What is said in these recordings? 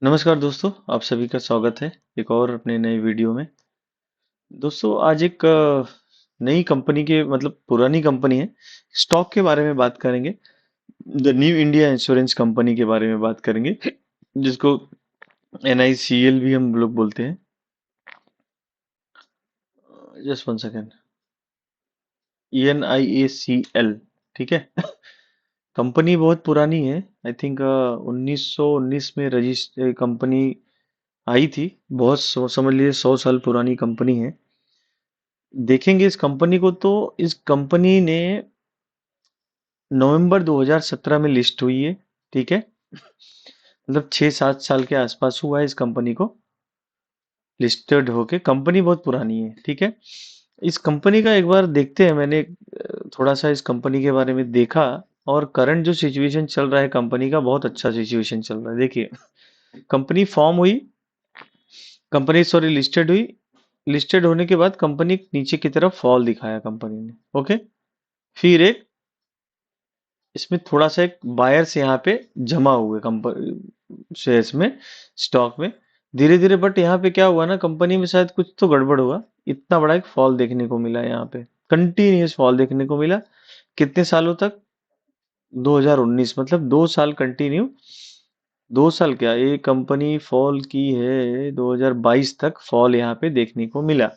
नमस्कार दोस्तों, आप सभी का स्वागत है एक और अपने नए वीडियो में। दोस्तों आज एक नई कंपनी के मतलब पुरानी कंपनी है स्टॉक के बारे में बात करेंगे। The new India insurance company के बारे में बात करेंगे, जिसको NICL भी हम लोग बोलते हैं। Just one second. NIACL। ठीक है। कंपनी बहुत पुरानी है। आई थिंक 1919 में रजिस्टर कंपनी आई थी। बहुत समझ लीजिए 100 साल पुरानी कंपनी है। देखेंगे इस कंपनी को तो इस कंपनी ने नवंबर 2017 में लिस्ट हुई है। ठीक है। मतलब 6-7 साल के आसपास हुआ है इस कंपनी को लिस्टेड होके। कंपनी बहुत पुरानी है। ठीक है। इस कंपनी का एक बार देखते हैं। मैंने थोड़ा सा इस कंपनी के बारे में देखा और करंट जो सिचुएशन चल रहा है कंपनी का, बहुत अच्छा सिचुएशन चल रहा है। देखिए, कंपनी फॉर्म हुई, कंपनी सॉरी लिस्टेड हुई। लिस्टेड होने के बाद कंपनी नीचे की तरफ फॉल दिखाया कंपनी ने। ओके। फिर एक इसमें थोड़ा सा एक बायर्स यहाँ पे जमा हुए कंपनी शेयर्स में, स्टॉक में, धीरे धीरे। बट यहाँ पे क्या हुआ ना, कंपनी में शायद कुछ तो गड़बड़ हुआ। इतना बड़ा एक फॉल देखने को मिला यहाँ पे, कंटिन्यूस फॉल देखने को मिला। कितने सालों तक? 2019, मतलब 2 साल कंटिन्यू। 2 साल क्या, ये कंपनी फॉल की है 2022 तक फॉल यहाँ पे देखने को मिला।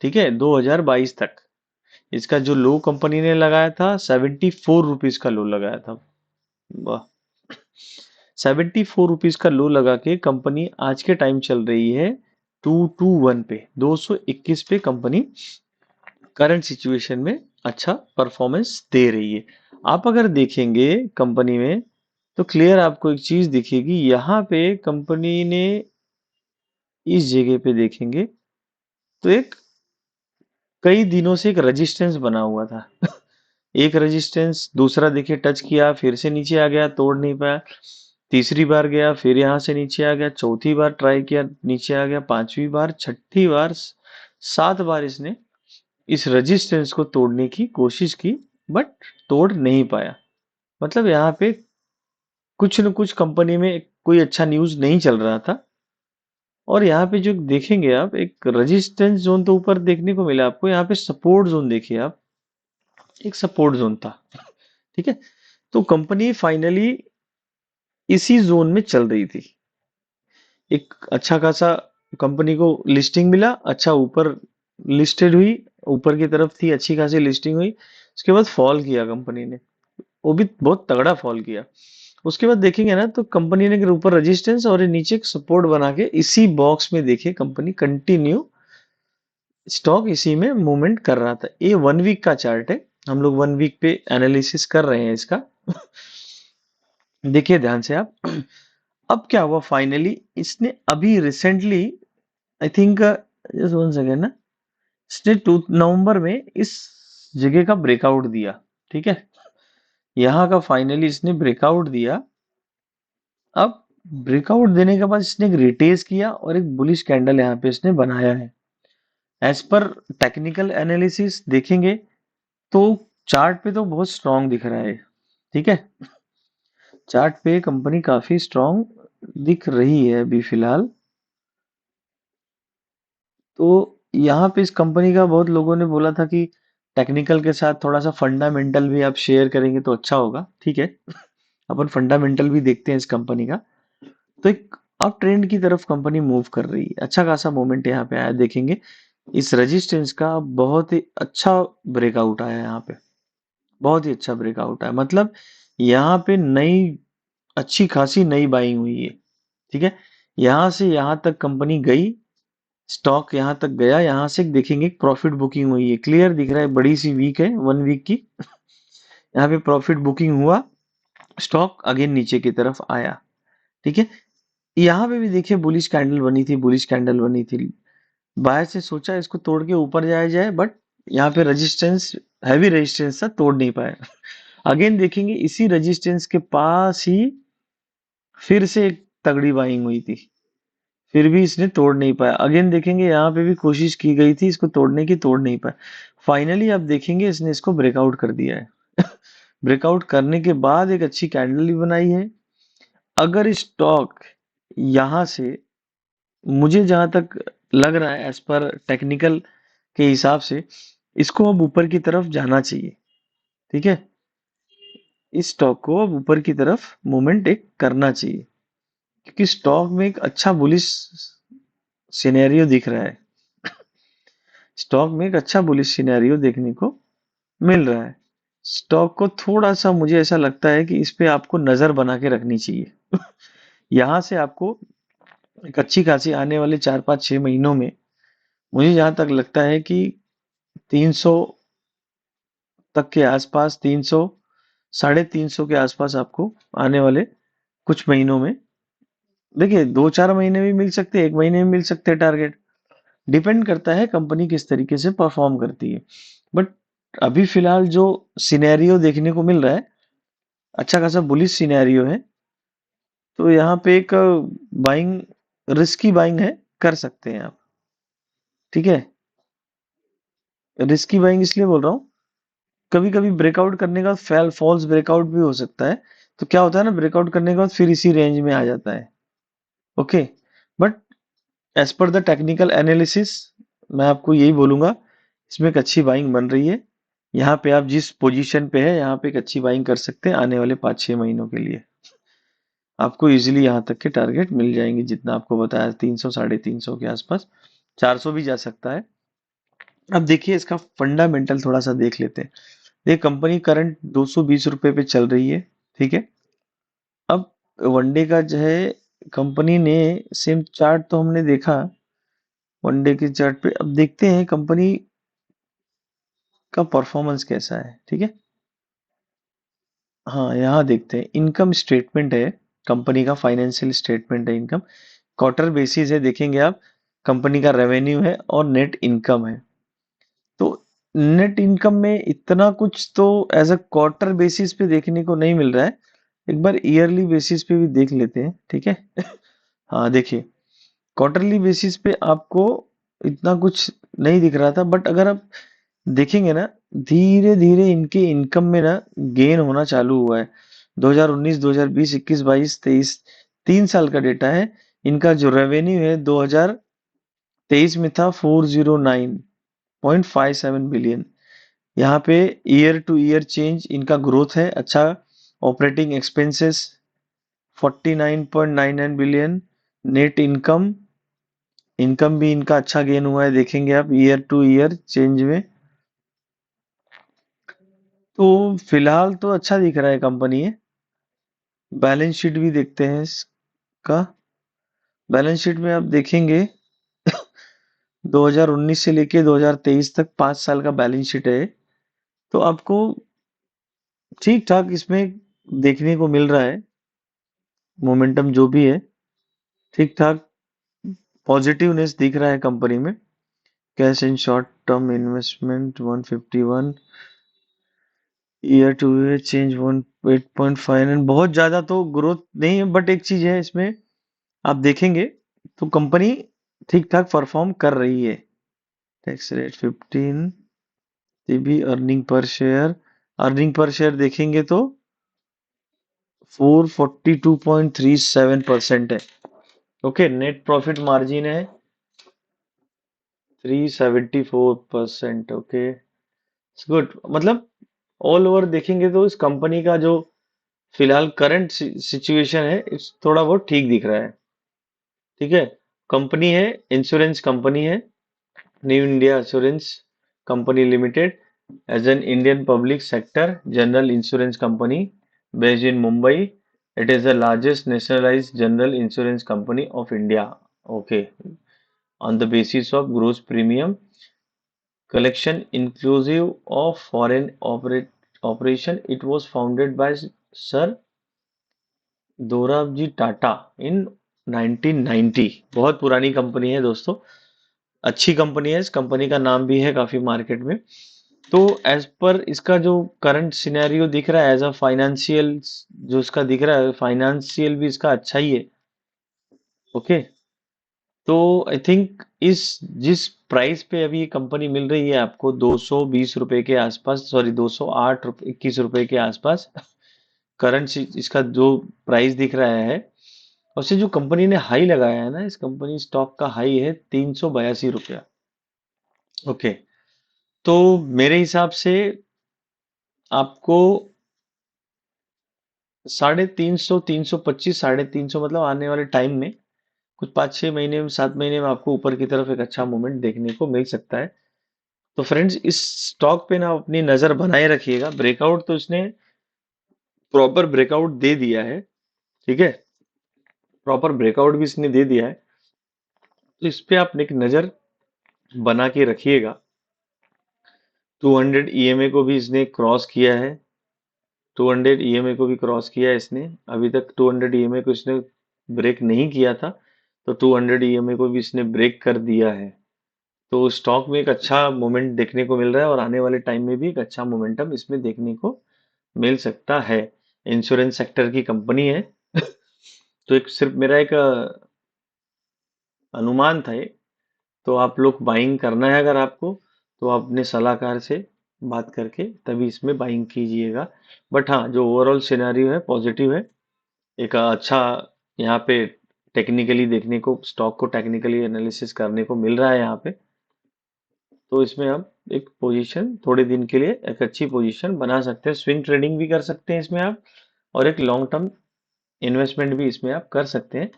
ठीक है, 2022 तक। इसका जो लो कंपनी ने लगाया था, 74 रुपीज का लो लगाया था। वाह। 74 रुपीज का लो लगा के कंपनी आज के टाइम चल रही है 221 पे, 221 पे कंपनी करंट सिचुएशन में अच्छा परफॉर्मेंस दे रही है। आप अगर देखेंगे कंपनी में तो क्लियर आपको एक चीज दिखेगी। यहाँ पे कंपनी ने इस जगह पे देखेंगे तो एक कई दिनों से एक रेजिस्टेंस बना हुआ था। एक रेजिस्टेंस, दूसरा देखिए टच किया, फिर से नीचे आ गया, तोड़ नहीं पाया। तीसरी बार गया, फिर यहाँ से नीचे आ गया। चौथी बार ट्राई किया, नीचे आ गया। पांचवी बार, छठी बार, 7 बार इसने इस रेजिस्टेंस को तोड़ने की कोशिश की, बट तोड़ नहीं पाया। मतलब यहाँ पे कुछ न कुछ कंपनी में कोई अच्छा न्यूज नहीं चल रहा था। और यहाँ पे जो देखेंगे आप, एक रेजिस्टेंस जोन तो ऊपर देखने को मिला आपको, यहाँ पे सपोर्ट जोन देखिए आप, एक सपोर्ट जोन था। ठीक है। तो कंपनी फाइनली इसी जोन में चल रही थी। एक अच्छा खासा कंपनी को लिस्टिंग मिला, अच्छा ऊपर लिस्टेड हुई, ऊपर की तरफ थी, अच्छी खासी लिस्टिंग हुई। उसके बाद फॉल किया कंपनी ने, वो भी बहुत तगड़ा फॉल किया। उसके बाद देखेंगे ना तो कंपनी ने ऊपर रेजिस्टेंस और नीचे एक सपोर्ट बना के इसी बॉक्स में देखिए कंपनी कंटिन्यू स्टॉक इसी में मूवमेंट कर रहा था। ये 1 वीक का चार्ट है। हम लोग 1 वीक पे एनालिसिस कर रहे हैं इसका। देखिए ध्यान से आप। अब क्या हुआ फाइनली, इसने अभी recently, I think just one second ना, इसने 2 नवंबर में इस जगह का ब्रेकआउट दिया। ठीक है। यहाँ का फाइनली इसने ब्रेकआउट दिया। अब ब्रेकआउट देने के बाद इसने एक रिटेस किया और एक बुलिश कैंडल यहाँ पे इसने बनाया है। एज पर टेक्निकल एनालिसिस देखेंगे तो चार्ट पे तो बहुत स्ट्रांग दिख रहा है। ठीक है। चार्ट पे कंपनी काफी स्ट्रांग दिख रही है अभी फिलहाल। तो यहाँ पे इस कंपनी का बहुत लोगों ने बोला था कि टेक्निकल के साथ थोड़ा सा फंडामेंटल भी आप शेयर करेंगे तो अच्छा होगा। ठीक है। अपन फंडामेंटल भी देखते हैं इस कंपनी का। तो एक अप ट्रेंड की तरफ कंपनी मूव कर रही है। अच्छा खासा मोमेंट यहाँ पे आया, देखेंगे इस रेजिस्टेंस का बहुत ही अच्छा ब्रेकआउट आया यहाँ पे। बहुत ही अच्छा ब्रेकआउट आया, मतलब यहाँ पे नई अच्छी खासी नई बाइंग हुई है। ठीक है। यहाँ से यहाँ तक कंपनी गई, स्टॉक यहाँ तक गया, यहाँ से देखेंगे प्रॉफिट बुकिंग हुई है। क्लियर दिख रहा है, बड़ी सी वीक है 1 वीक की। यहाँ पे प्रॉफिट बुकिंग हुआ, स्टॉक अगेन नीचे की तरफ आया। ठीक है। यहाँ पे भी देखिए बुलिश कैंडल बनी थी, बुलिश कैंडल बनी थी। बायर से सोचा इसको तोड़ के ऊपर जाया जाए, बट यहाँ पे रेजिस्टेंस, हैवी रेजिस्टेंस था, तोड़ नहीं पाया। अगेन देखेंगे इसी रेजिस्टेंस के पास ही फिर से एक तगड़ी बाइंग हुई थी, फिर भी इसने तोड़ नहीं पाया। अगेन देखेंगे यहाँ पे भी कोशिश की गई थी इसको तोड़ने की, तोड़ नहीं पाया। फाइनली आप देखेंगे इसने इसको ब्रेकआउट कर दिया है। ब्रेकआउट करने के बाद एक अच्छी कैंडल भी बनाई है। अगर स्टॉक यहाँ से मुझे जहां तक लग रहा है एज पर टेक्निकल के हिसाब से इसको अब ऊपर की तरफ जाना चाहिए। ठीक है, इस स्टॉक को अब ऊपर की तरफ मूवमेंट एक करना चाहिए, क्योंकि स्टॉक में एक अच्छा बुलिश सिनेरियो दिख रहा है। स्टॉक में एक अच्छा बुलिश सिनेरियो देखने को मिल रहा है। स्टॉक को थोड़ा सा मुझे ऐसा लगता है कि इस पे आपको नजर बना के रखनी चाहिए। यहाँ से आपको एक अच्छी खासी आने वाले 4 5 6 महीनों में मुझे जहां तक लगता है कि 300 तक के आसपास, 300 350 के आसपास आपको आने वाले कुछ महीनों में, देखिए 2 4 महीने भी मिल सकते हैं, 1 महीने में मिल सकते हैं टारगेट। डिपेंड करता है कंपनी किस तरीके से परफॉर्म करती है। बट अभी फिलहाल जो सिनेरियो देखने को मिल रहा है, अच्छा खासा बुलिश सिनेरियो है। तो यहाँ पे एक बाइंग, रिस्की बाइंग है, कर सकते हैं आप। ठीक है, रिस्की बाइंग इसलिए बोल रहा हूँ, कभी कभी ब्रेकआउट करने का फेल फॉल्स ब्रेकआउट भी हो सकता है। तो क्या होता है ना, ब्रेकआउट करने के बाद फिर इसी रेंज में आ जाता है। Okay, but as per the technical analysis मैं आपको यही बोलूंगा, इसमें एक अच्छी बाइंग बन रही है। यहाँ पे आप जिस पोजीशन पे है, यहाँ पे एक अच्छी बाइंग कर सकते हैं आने वाले 5 6 महीनों के लिए। आपको इजीली यहाँ तक के टारगेट मिल जाएंगे, जितना आपको बताया 300 350 के आसपास, 400 भी जा सकता है। अब देखिए इसका फंडामेंटल थोड़ा सा देख लेते हैं। ये कंपनी करंट 220 रुपए पे चल रही है। ठीक है, अब वनडे का जो है, कंपनी ने सेम चार्ट तो हमने देखा, वनडे के चार्ट पे अब देखते हैं कंपनी का परफॉर्मेंस कैसा है। ठीक है, हाँ यहाँ देखते हैं, इनकम स्टेटमेंट है कंपनी का, फाइनेंशियल स्टेटमेंट है इनकम, क्वार्टर बेसिस है, देखेंगे आप कंपनी का रेवेन्यू है और नेट इनकम है। तो नेट इनकम में इतना कुछ तो एज अ क्वार्टर बेसिस पे देखने को नहीं मिल रहा है। एक बार ईयरली बेसिस पे भी देख लेते हैं। ठीक है, हाँ देखिए, क्वार्टरली बेसिस पे आपको इतना कुछ नहीं दिख रहा था, बट अगर आप देखेंगे ना, धीरे धीरे इनके इनकम में ना गेन होना चालू हुआ है। 2019 2020 21 22 23 3 साल का डेटा है। इनका जो रेवेन्यू है 2023 में था 409.57 बिलियन। यहाँ पे ईयर टू ईयर चेंज इनका ग्रोथ है अच्छा। Operating expenses 49.99 billion. Net income, income भी इनका अच्छा गेन हुआ है, देखेंगे आप ईयर टू ईयर चेंज में। तो फिलहाल तो अच्छा दिख रहा है कंपनी है। बैलेंस शीट भी देखते हैं इसका। बैलेंस शीट में आप देखेंगे 2019 से लेके 2023 तक 5 साल का बैलेंस शीट है। तो आपको ठीक ठाक इसमें देखने को मिल रहा है, मोमेंटम जो भी है ठीक ठाक, पॉजिटिवनेस दिख रहा है कंपनी में। Cash in short term investment 151, year two year change 8.5, बहुत ज्यादा तो ग्रोथ नहीं है, बट एक चीज है इसमें आप देखेंगे तो कंपनी ठीक ठाक परफॉर्म कर रही है। Tax rate 15, TB earning per share देखेंगे तो 442.37% है। ओके, नेट प्रॉफिट मार्जिन है 374%। Okay, it's good. मतलब ऑल ओवर देखेंगे तो इस कंपनी का जो फिलहाल करंट सिचुएशन है, इस थोड़ा बहुत ठीक दिख रहा है। ठीक है, कंपनी है, इंश्योरेंस कंपनी है, new India assurance company limited, as an Indian public sector general insurance company based in Mumbai. It is the largest nationalized general insurance company of India. Okay, on the basis of gross premium collection inclusive of foreign operation, it was founded by Sir Dorabji Tata in 1990। बहुत पुरानी company है दोस्तों, अच्छी company है, इस company का नाम भी है काफी मार्केट में। तो एज पर इसका जो करंट सिनेरियो दिख रहा है, एज अ फाइनेंशियल जो इसका दिख रहा है, फाइनेंशियल भी इसका अच्छा ही है। ओके, तो आई थिंक इस जिस प्राइस पे अभी ये कंपनी मिल रही है आपको 220 रुपए के आसपास, सॉरी 208 21 रुपए के आसपास, करंट इसका जो प्राइस दिख रहा है, और से जो कंपनी ने हाई लगाया है ना, इस कंपनी स्टॉक का हाई है 382 रुपया। ओके, तो मेरे हिसाब से आपको 350, 325, 350 मतलब आने वाले टाइम में कुछ 5-6 महीने में, 7 महीने में आपको ऊपर की तरफ एक अच्छा मूवमेंट देखने को मिल सकता है। तो फ्रेंड्स, इस स्टॉक पे ना अपनी नजर बनाए रखिएगा। ब्रेकआउट तो इसने प्रॉपर ब्रेकआउट दे दिया है, ठीक है, प्रॉपर ब्रेकआउट भी इसने दे दिया है। तो इस पे आप एक नजर बना के रखिएगा। 200 ईएमए को भी इसने क्रॉस किया है, 200 ईएमए को भी क्रॉस किया है इसने। अभी तक 200 ईएमए को इसने ब्रेक नहीं किया था, तो 200 ईएमए को भी इसने ब्रेक कर दिया है। तो स्टॉक में एक अच्छा मोमेंट देखने को मिल रहा है, और आने वाले टाइम में भी एक अच्छा मोमेंटम इसमें देखने को मिल सकता है। इंश्योरेंस सेक्टर की कंपनी है। तो एक सिर्फ मेरा एक अनुमान था ये। तो आप लोग बाइंग करना है अगर आपको, तो आप अपने सलाहकार से बात करके तभी इसमें बाइंग कीजिएगा। बट हाँ, जो ओवरऑल सिनेरियो है पॉजिटिव है। एक अच्छा यहाँ पे टेक्निकली देखने को, स्टॉक को टेक्निकली एनालिसिस करने को मिल रहा है यहाँ पे। तो इसमें आप एक पोजीशन थोड़े दिन के लिए एक अच्छी पोजीशन बना सकते हैं, स्विंग ट्रेडिंग भी कर सकते हैं इसमें आप, और एक लॉन्ग टर्म इन्वेस्टमेंट भी इसमें आप कर सकते हैं।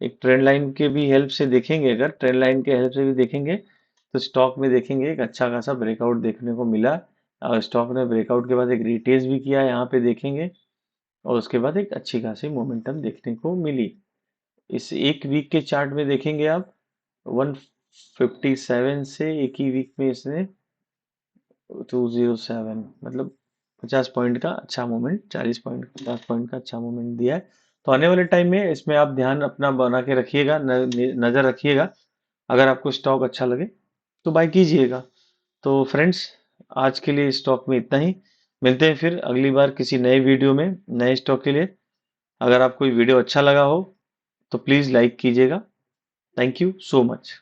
एक ट्रेंड लाइन के भी हेल्प से देखेंगे, अगर ट्रेंड लाइन के हेल्प से भी देखेंगे तो स्टॉक में देखेंगे एक अच्छा खासा ब्रेकआउट देखने को मिला। और स्टॉक ने ब्रेकआउट के बाद एक रिटेस्ट भी किया, यहाँ पे देखेंगे। और उसके बाद एक अच्छी खासी मोमेंटम देखने को मिली। इस एक वीक के चार्ट में देखेंगे आप, 157 से एक ही वीक में इसने 207 मतलब 50 पॉइंट का अच्छा मूवमेंट, 40 पॉइंट, 50 पॉइंट का अच्छा मूवमेंट दिया है। तो आने वाले टाइम में इसमें आप ध्यान अपना बना के रखिएगा, नजर रखिएगा। अगर आपको स्टॉक अच्छा लगे तो बाय कीजिएगा। तो फ्रेंड्स, आज के लिए स्टॉक में इतना ही। मिलते हैं फिर अगली बार किसी नए वीडियो में नए स्टॉक के लिए। अगर आपको ये वीडियो अच्छा लगा हो तो प्लीज़ लाइक कीजिएगा। Thank you so much.